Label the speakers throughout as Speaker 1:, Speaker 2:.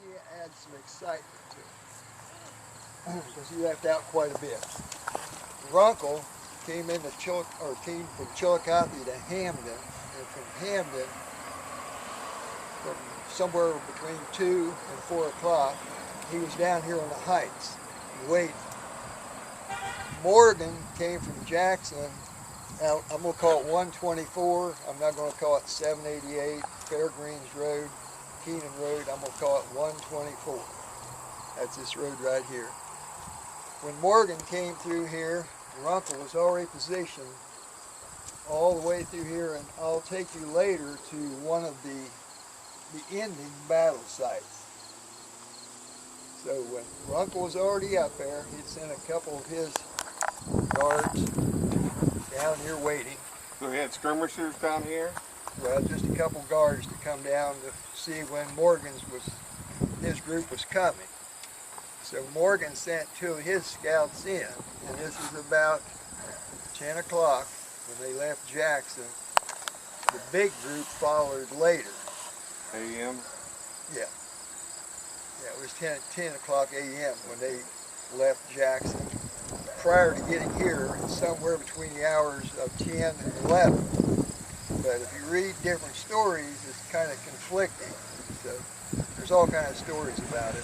Speaker 1: me add some excitement to it, because he left out quite a bit. Runkle came came from Chillicothe to Hamden, and from Hamden, from somewhere between 2 and 4 o'clock, he was down here on the heights waiting. Morgan came from Jackson out, I'm going to call it 124, I'm not going to call it 788, Fairgreens Road, Keenan Road, I'm going to call it 124. That's this road right here. When Morgan came through here, Runkle was already positioned all the way through here, and I'll take you later to one of the ending battle sites. So when Runkle was already up there, he'd sent a couple of his guards down here waiting.
Speaker 2: So he had skirmishers down here?
Speaker 1: Well, just a couple guards to come down to see when his group was coming. So Morgan sent 2 of his scouts in, and this is about 10 o'clock when they left Jackson. The big group followed later.
Speaker 2: A.M.?
Speaker 1: Yeah. Yeah, it was 10 o'clock a.m. when they left Jackson. Prior to getting here, it's somewhere between the hours of 10 and 11. But if you read different stories, it's kind of conflicting. So there's all kinds of stories about it.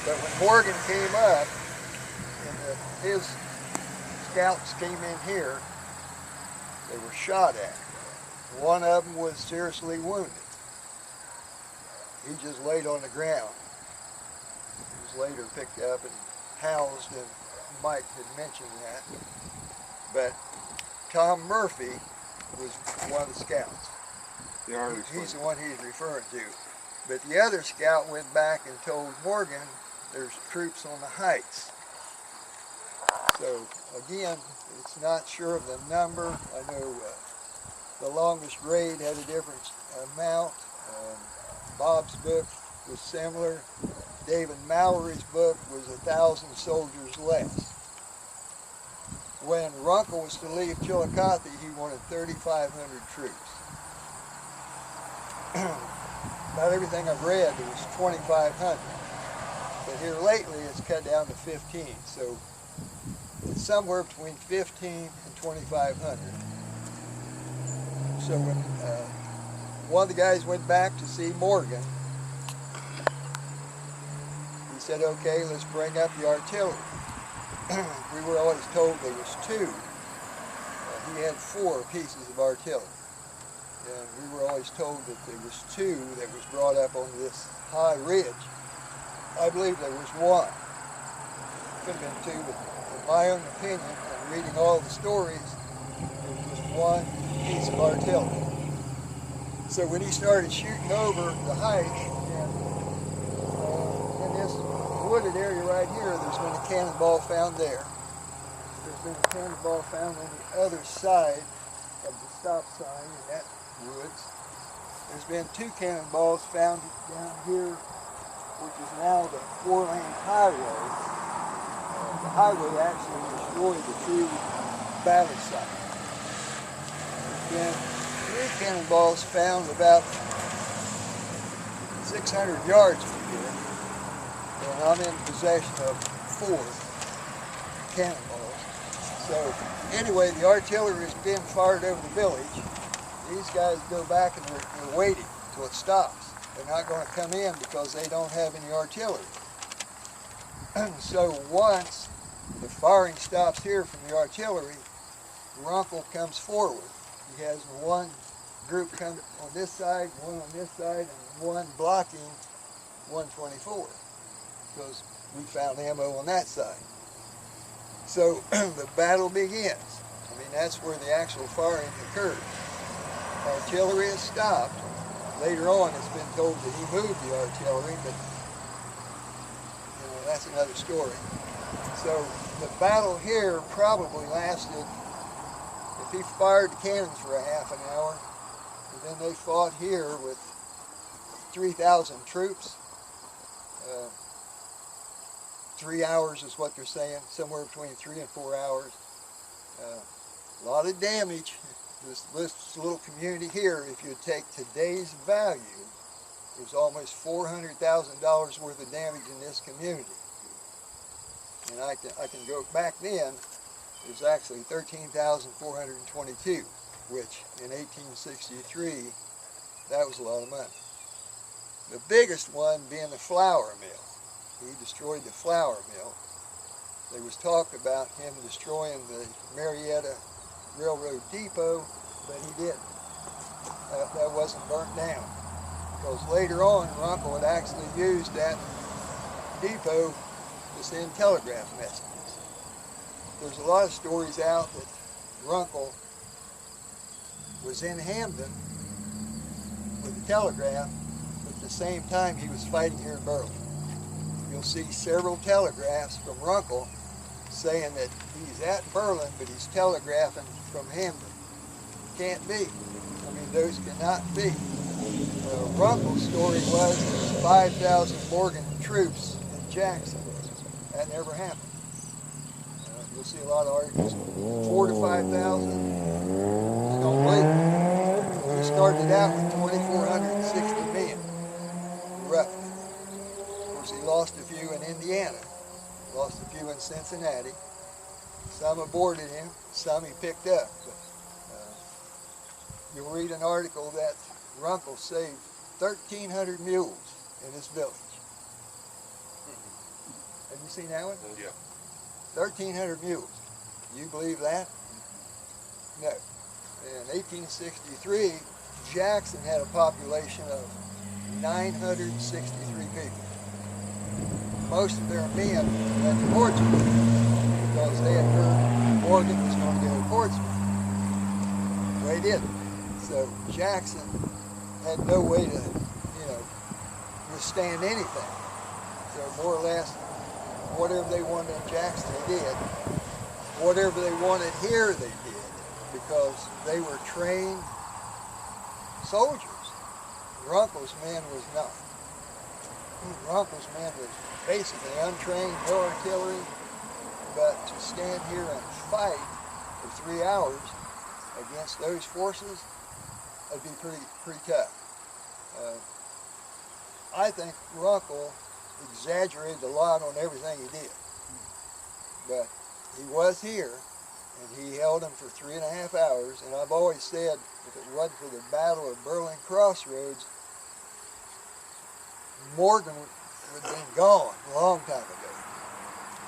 Speaker 1: But when Morgan came up, and his scouts came in here, they were shot at. One of them was seriously wounded. He just laid on the ground. He was later picked up and housed, and Mike had mentioned that. But Tom Murphy was one of the scouts. He's the one he's referring to. But the other scout went back and told Morgan there's troops on the heights. So again, it's not sure of the number. I know the longest raid had a different amount. Bob's book was similar. David Mallory's book was 1,000 soldiers less. When Runkle was to leave Chillicothe, he wanted 3,500 troops. About everything I've read, it was 2,500. But here lately, it's cut down to 15. So it's somewhere between 15 and 2,500. So when one of the guys went back to see Morgan, he said, okay, let's bring up the artillery. We were always told there was 2. He had 4 pieces of artillery. And we were always told that there was 2 that was brought up on this high ridge. I believe there was 1. Could have been 2, but in my own opinion, and reading all the stories, there was just 1 piece of artillery. So when he started shooting over the height, and in this wooded area right here, there's been a cannonball found there. There's been a cannonball found on the other side of the stop sign in that woods. There's been 2 cannonballs found down here, which is now the 4-lane highway. The highway actually destroyed the true battle site. There's been 3 cannonballs found about 600 yards from here, and I'm in possession of 4 cannonballs. So anyway, the artillery has been fired over the village. These guys go back and they're waiting until it stops. They're not going to come in because they don't have any artillery. So once the firing stops here from the artillery, Runkle comes forward. He has 1 group come on this side, 1 on this side, and 1 blocking 124, because we found ammo on that side. So the battle begins. I mean, that's where the actual firing occurs. Artillery is stopped. Later on, it's been told that he moved the artillery, but that's another story. So the battle here probably lasted, if he fired the cannons for a half an hour, and then they fought here with 3,000 troops. 3 hours is what they're saying, somewhere between 3 and 4 hours. A lot of damage. This little community here, if you take today's value, It was almost $400,000 worth of damage in this community. And I can go back then, it was actually 13,422, which in 1863, that was a lot of money. The biggest one being the flour mill. He destroyed the flour mill. There was talk about him destroying the Marietta Railroad Depot, but he didn't. That wasn't burnt down. Because later on, Runkle had actually used that depot to send telegraph messages. There's a lot of stories out that Runkle was in Hamden with the telegraph, but at the same time he was fighting here in Burley. You'll see several telegraphs from Runkle saying that he's at Berlin, but he's telegraphing from Hamden. Can't be. I mean, those cannot be. Runkle's story was there's 5,000 Morgan troops in Jackson. That never happened. You'll see a lot of articles, 4,000 to 5,000. You don't believe it. He started out with 2,460 men, roughly. Of course, he lost a few in Indiana, lost a few in Cincinnati. Some aborted him, some he picked up. But, you'll read an article that Runkle saved 1,300 mules in this village. Have you seen that one?
Speaker 2: Yeah.
Speaker 1: 1,300 mules. You believe that? No. In 1863, Jackson had a population of 963 people. Most of their men went to Portsmouth because they had heard Morgan was going to go to Portsmouth. Well, he didn't. So Jackson had no way to, withstand anything. So more or less, whatever they wanted in Jackson, they did. Whatever they wanted here, they did, because they were trained soldiers. Runkle's men was not. Runkle's men was basically untrained, no artillery, but to stand here and fight for 3 hours against those forces, that'd be pretty tough. I think Runkle exaggerated a lot on everything he did, but he was here and he held them for 3.5 hours, and I've always said if it wasn't for the Battle of Berlin Crossroads, Morgan would have been gone a long time ago,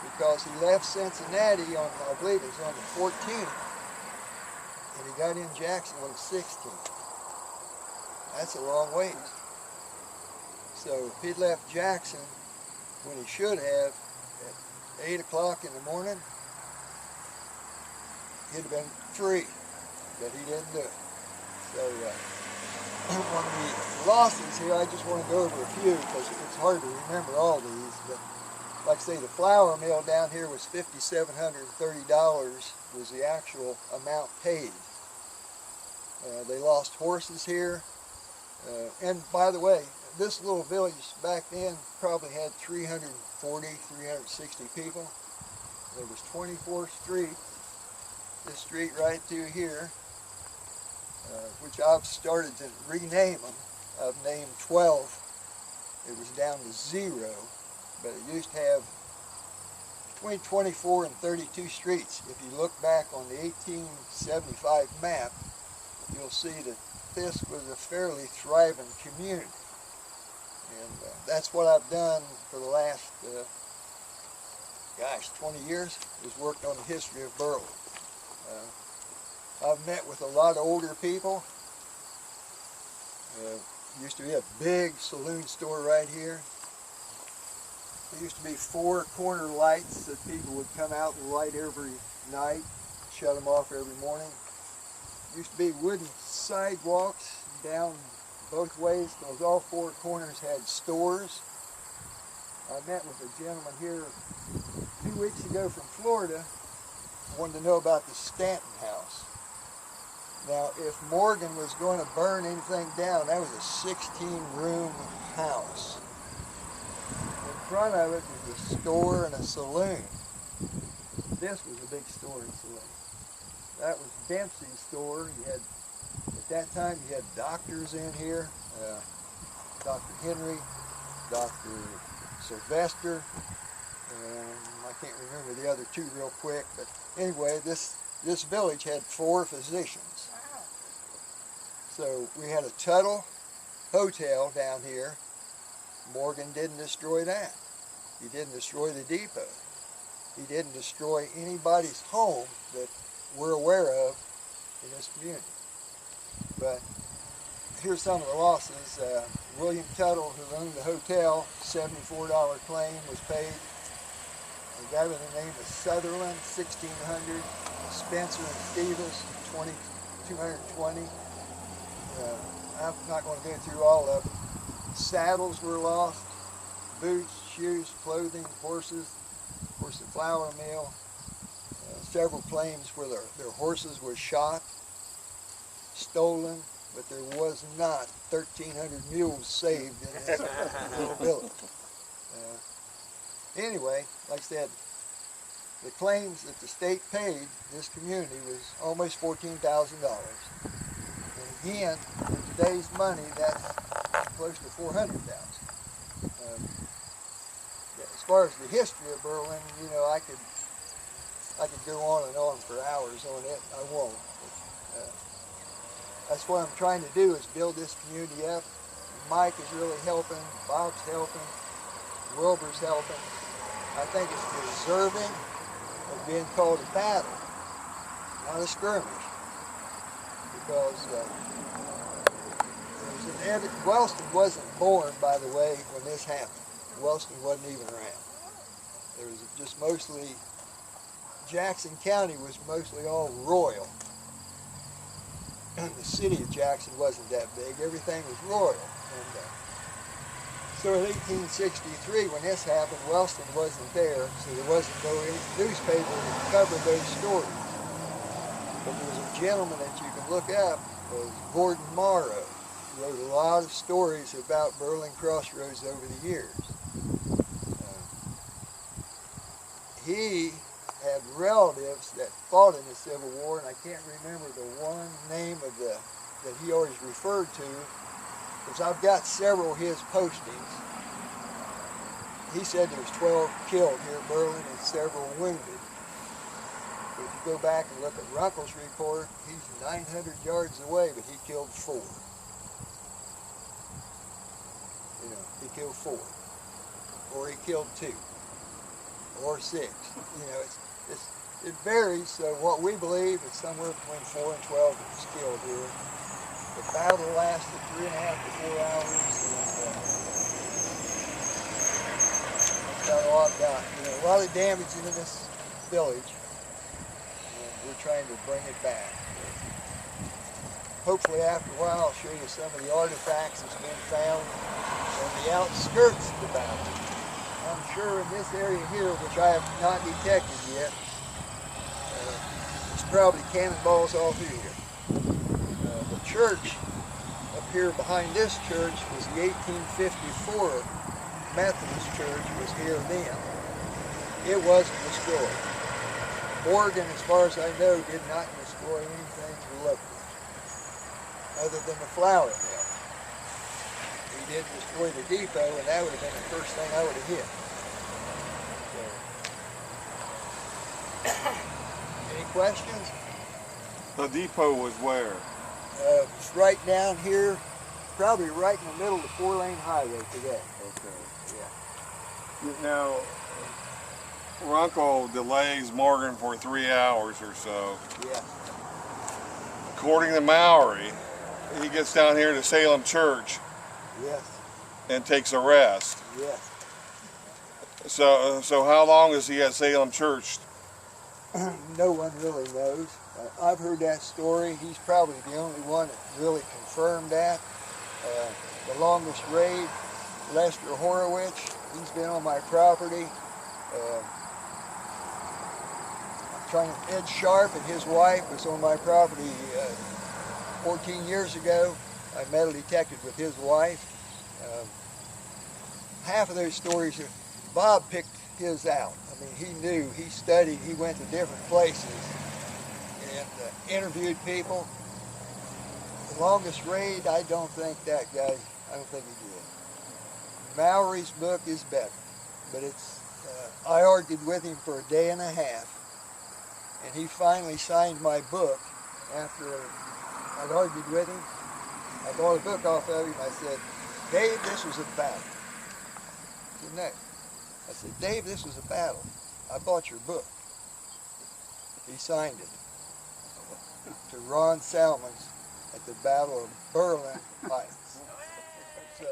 Speaker 1: because he left Cincinnati on, I believe it was on the 14th, and he got in Jackson on the 16th. That's a long ways. So if he'd left Jackson when he should have at 8 o'clock in the morning, he'd have been free, but he didn't do it. So on the losses here, I just want to go over a few because it's hard to remember all these, but like I say, the flour mill down here was $5,730 was the actual amount paid. They lost horses here. And by the way, this little village back then probably had 340, 360 people. There was 24 streets. This street right through here, which I've started to rename them. I've named 12. It was down to 0, but it used to have between 24 and 32 streets. If you look back on the 1875 map, you'll see that this was a fairly thriving community. And that's what I've done for the last, 20 years, is worked on the history of Burley. I've met with a lot of older people. Used to be a big saloon store right here. There used to be 4 corner lights that people would come out and light every night, shut them off every morning. Used to be wooden sidewalks down both ways because all 4 corners had stores. I met with a gentleman here 2 weeks ago from Florida, wanted to know about the Stanton House. Now, if Morgan was going to burn anything down, that was a 16-room house. In front of it was a store and a saloon. This was a big store and saloon. That was Dempsey's store. You had, at that time, you had doctors in here. Dr. Henry, Dr. Sylvester, and I can't remember the other two real quick, but anyway, this village had 4 physicians.
Speaker 3: Wow.
Speaker 1: So we had a Tuttle hotel down here. Morgan didn't destroy that. He didn't destroy the depot. He didn't destroy anybody's home that we're aware of in this community. But here's some of the losses. William Tuttle, who owned the hotel, $74 claim was paid. A guy by the name of Sutherland, $1,600. Spencer and Stevens, $220. I'm not going to go through all of them. Saddles were lost, boots, shoes, clothing, horses, of course the flour mill. Several claims where their horses were shot, stolen, but there was not 1,300 mules saved in this little village. Anyway, like I said, the claims that the state paid this community was almost $14,000. And again, in today's money, that's close to $400,000. As far as the history of Berlin, you know, I could go on and on for hours on it. I won't. But, that's what I'm trying to do, is build this community up. Mike is really helping. Bob's helping. Wilbur's helping. I think it's deserving of being called a battle, not a skirmish. Because Wellston wasn't born, by the way, when this happened. Wellston wasn't even around. There was just mostly, Jackson County was mostly all royal. The city of Jackson wasn't that big. Everything was royal. And, so in 1863, when this happened, Wellston wasn't there, so there wasn't no newspaper that covered those stories. But there was a gentleman that you can look up, was Gordon Morrow, who wrote a lot of stories about Berlin Crossroads over the years. He had relatives that fought in the Civil War, and I can't remember the one name of that he always referred to, because I've got several of his postings. He said there was 12 killed here in Berlin and several wounded. But if you go back and look at Runckel's report, he's 900 yards away, but he killed 4. You know, he killed 4. Or he killed 2. Or 6. You know, it varies, so what we believe is somewhere between 4 and 12 that was killed here. The battle lasted 3.5 to 4 hours, and that's about all I've got. You know, a lot of damage in this village, and we're trying to bring it back. Hopefully after a while I'll show you some of the artifacts that's been found on the outskirts of the valley. I'm sure in this area here, which I have not detected yet, there's probably cannonballs all through here. The church up here behind this church was the 1854 Methodist church, was here then. It wasn't destroyed. Morgan, as far as I know, did not destroy anything locally, other than the flour mill. He did destroy the depot, and that would have been the first thing I would have hit. So. Any questions?
Speaker 2: The depot was where?
Speaker 1: It's right down here, probably right in the middle of the 4-lane highway today.
Speaker 2: Okay.
Speaker 1: Yeah.
Speaker 2: Now, Runkle delays Morgan for 3 hours or so.
Speaker 1: Yeah.
Speaker 2: According to Mowry, he gets down here to Salem Church
Speaker 1: Yes.
Speaker 2: and takes a rest.
Speaker 1: Yes.
Speaker 2: So how long is he at Salem Church?
Speaker 1: No one really knows. I've heard that story. He's probably the only one that really confirmed that. The longest raid, Lester Horowitz, he's been on my property. Ed Sharp and his wife was on my property 14 years ago. I metal detected with his wife. Half of those stories, Bob picked his out. I mean, he knew, he studied, he went to different places and interviewed people. The longest raid, I don't think that guy I don't think he did. Mallory's book is better, but it's. I argued with him for a day and a half, and he finally signed my book after I'd argued with him. I bought a book off of him. I said, Dave, this was a battle. He said, no. I said, Dave, this was a battle. I bought your book. He signed it to Ron Salmons at the Battle of Berlin Heights. So,